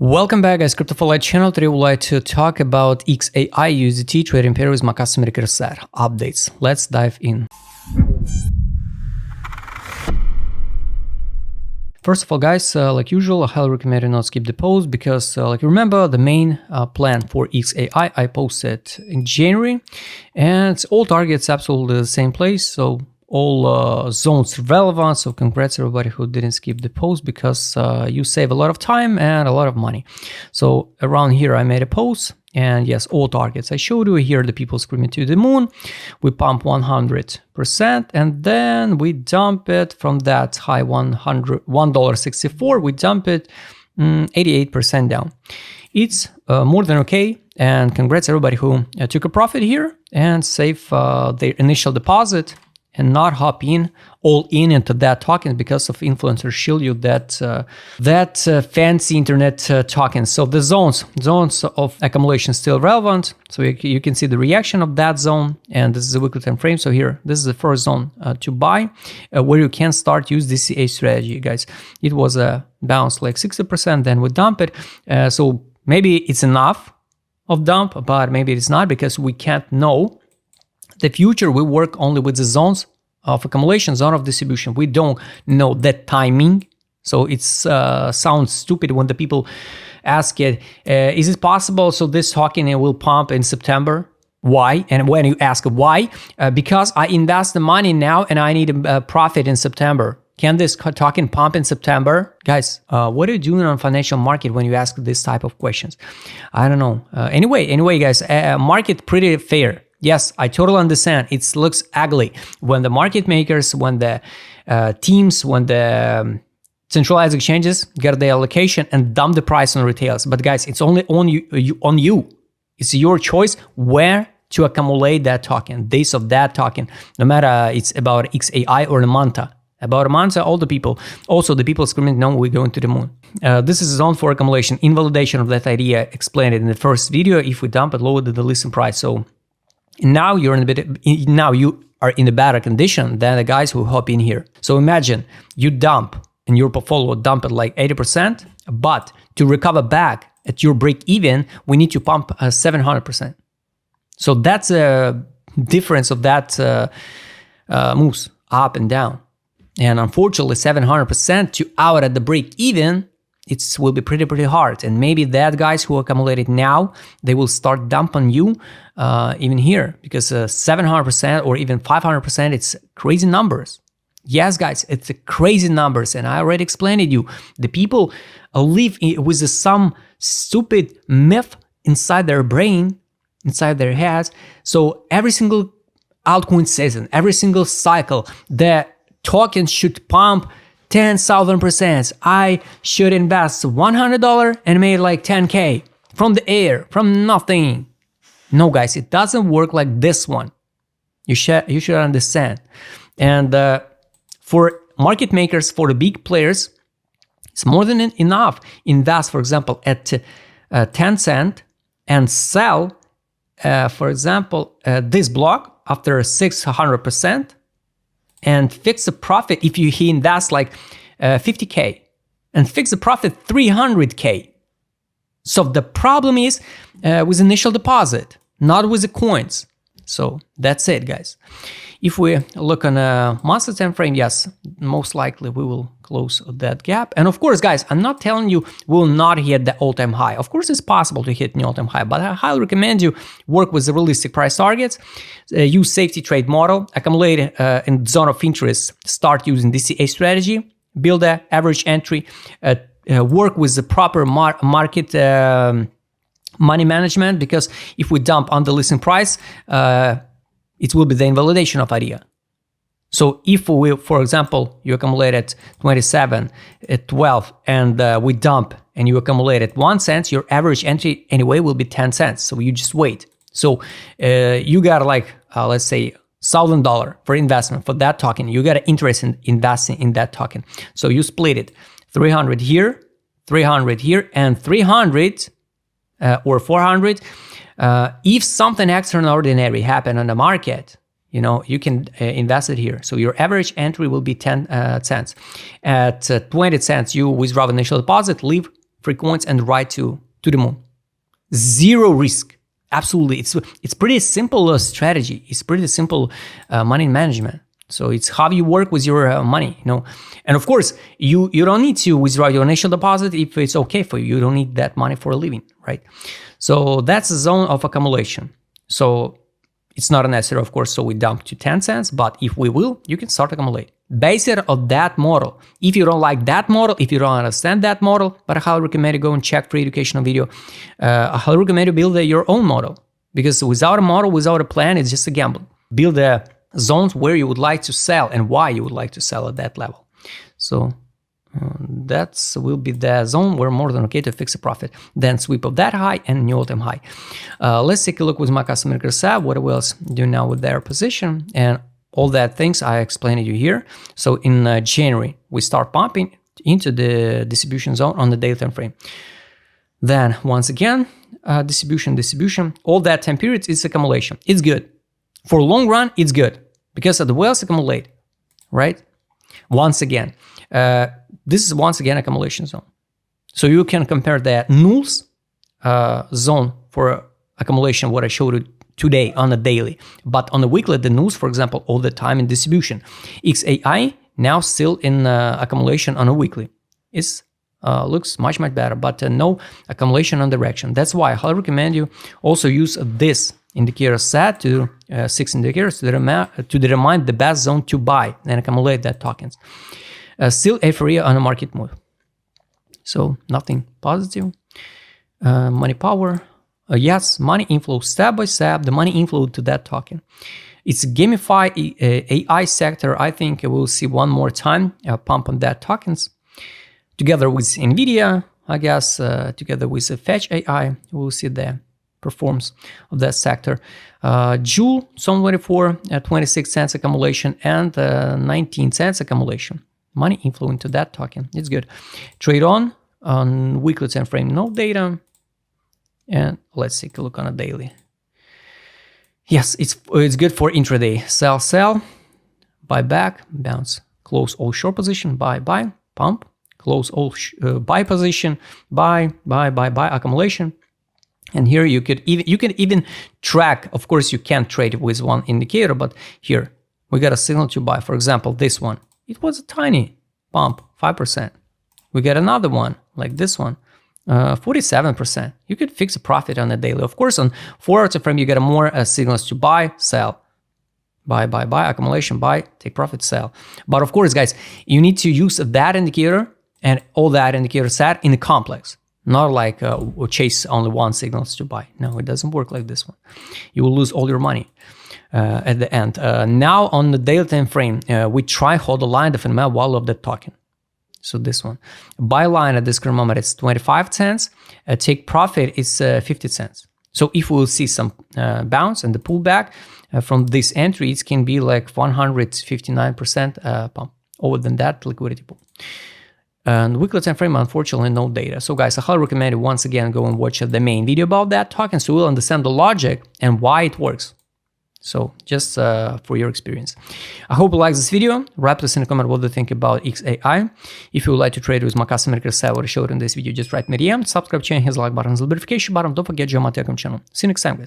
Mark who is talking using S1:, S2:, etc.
S1: Welcome back, guys. Crypto for Light channel. Today we'd like to talk about XAI USDT trading pair with my customer set updates. Let's dive in. First of all, guys, like usual, I highly recommend you not skip the post because, like you remember, the main plan for XAI I posted in January, and all targets absolutely the same place. So all zones relevant. So congrats everybody who didn't skip the post because you save a lot of time and a lot of money. So around here I made a post, and yes, all targets I showed you here. The people screaming to the moon. We pump 100%, and then we dump it from that high $1.64. We dump it 88% down. It's more than okay. And congrats everybody who took a profit here and save their initial deposit and not hop in all in into that token because of influencers show you that fancy internet tokens. So the zones of accumulation still relevant. So you can see the reaction of that zone, and this is a weekly time frame. So here, this is the first zone to buy, where you can start use the XAI strategy, guys. It was a bounce like 60%, then we dump it. So maybe it's enough of dump, but maybe it's not because we can't know the future. We work only with the zones of accumulation, zone of distribution. We don't know that timing. So it's sounds stupid when the people ask it, is it possible so this token will pump in September? Why? And when you ask why, because I invest the money now and I need a profit in September. Can this token pump in September? Guys, what are you doing on financial market when you ask this type of questions? I don't know. Anyway, guys, market pretty fair. Yes, I totally understand. It looks ugly when the market makers, when the teams, when the centralized exchanges get the allocation and dump the price on retails. But guys, it's only on you. It's your choice where to accumulate that token, days of that token, no matter it's about XAI or the Manta. About a Manta, all the people, also the people screaming, no, we're going to the moon. This is a zone for accumulation. Invalidation of that idea explained it in the first video. If we dump it lower than the listing price, so now you are in a better condition than the guys who hop in here. So imagine you dump in your portfolio, dump it like 80%, but to recover back at your break even, we need to pump 700%. So that's a difference of that moves up and down. And unfortunately, 700% to out at the break even, it will be pretty hard. And maybe that guys who accumulate it now, they will start dump on you even here, because 700% or even 500%, it's crazy numbers. Yes, guys, it's a crazy numbers. And I already explained it to you. The people live with some stupid myth inside their brain, inside their heads. So every single altcoin season, every single cycle, the tokens should pump 10,000%. I should invest $100 and made like 10K from the air, from nothing. No, guys, it doesn't work like this one. You should understand. And for market makers, for the big players, it's more than enough. Invest, for example, at 10 cents and sell, for example, this block after 600%. And fix the profit if he invests like 50K and fix the profit 300K. So the problem is with initial deposit, not with the coins. So that's it, guys. If we look on a monthly time frame, yes, most likely we will close that gap. And of course, guys, I'm not telling you we will not hit the all-time high. Of course, it's possible to hit the all-time high, but I highly recommend you work with the realistic price targets, use safety trade model, accumulate in zone of interest, start using the XAI strategy, build an average entry, work with the proper market money management, because if we dump on the listing price, it will be the invalidation of idea. So if we, for example, you accumulate at 27, at 12, and we dump and you accumulate at 1 cent, your average entry anyway will be 10 cents. So you just wait. So you got like, let's say, $1,000 for investment for that token. You got an interest in investing in that token. So you split it, 300 here, 300 here, and 300 or 400. If something extraordinary happen on the market, you can invest it here. So your average entry will be 10 cents. At 20 cents, you withdraw initial deposit, leave free coins and ride to the moon. Zero risk. Absolutely. It's pretty simple strategy. It's pretty simple money management. So it's how you work with your money, you know. And of course, you don't need to withdraw your initial deposit if it's okay for you. You don't need that money for a living, right? So that's the zone of accumulation. So it's not necessary, of course, so we dump to 10 cents, but if we will, you can start accumulate. Base it on that model. If you don't like that model, if you don't understand that model, but I highly recommend you go and check free educational video. I highly recommend you build your own model, because without a model, without a plan, it's just a gamble. Build the zones where you would like to sell and why you would like to sell at that level. So that will be the zone where more than okay to fix a profit. Then sweep of that high and new all-time high. Let's take a look with my customer SAB, what else do now with their position, and all that things I explained to you here. So in January, we start pumping into the distribution zone on the daily time frame. Then once again, distribution, all that time periods is accumulation. It's good. For long run, it's good because the whales accumulate, right? Once again, this is once again accumulation zone. So you can compare the nulls zone for accumulation, what I showed you today on a daily, but on the weekly, the nulls, for example, all the time in distribution. XAI now still in accumulation on a weekly. It looks much better, but no accumulation on direction. That's why I highly recommend you also use this indicator set to 6 indicators to determine the best zone to buy and accumulate that tokens. Still euphoria on a market move. So nothing positive. Money power. Yes, money inflow step by step, the money inflow to that token. It's gamified AI sector. I think we'll see one more time pump on that tokens. Together with NVIDIA, I guess, together with Fetch AI, we'll see the performance of that sector. Joule, zone 24, 26 cents accumulation and 19 cents accumulation. Money inflow into that token. It's good. Trade on weekly time frame, no data. And let's take a look on a daily. Yes, it's good for intraday. Sell, buy back, bounce, close all short position, buy, pump, close all buy position, buy, accumulation. And here you can even track. Of course, you can't trade with one indicator, but here we got a signal to buy. For example, this one, it was a tiny pump, 5%. We got another one like this one. 47%. You could fix a profit on a daily. Of course, on 4 hours frame, you get more signals to buy, sell, buy, accumulation, buy, take profit, sell. But of course, guys, you need to use that indicator and all that indicator set in a complex, not like chase only one signals to buy. No, it doesn't work like this one. You will lose all your money at the end. Now on the daily time frame, we try hold the line, the fundamental value of the token. So this one, buy line at this current moment is 25 cents. Take profit is 50 cents. So if we will see some bounce and the pullback from this entry, it can be like 159% pump. Over than that, liquidity pool. And weekly time frame, unfortunately, no data. So guys, I highly recommend you once again go and watch the main video about that token so you'll understand the logic and why it works. So just for your experience. I hope you like this video. Write us in a comment what do you think about XAI. If you would like to trade with my customer SAB what I showed in this video, just write me a DM, subscribe channel, hit the like button, the notification button. Don't forget to join my Telegram channel. See you next time, guys.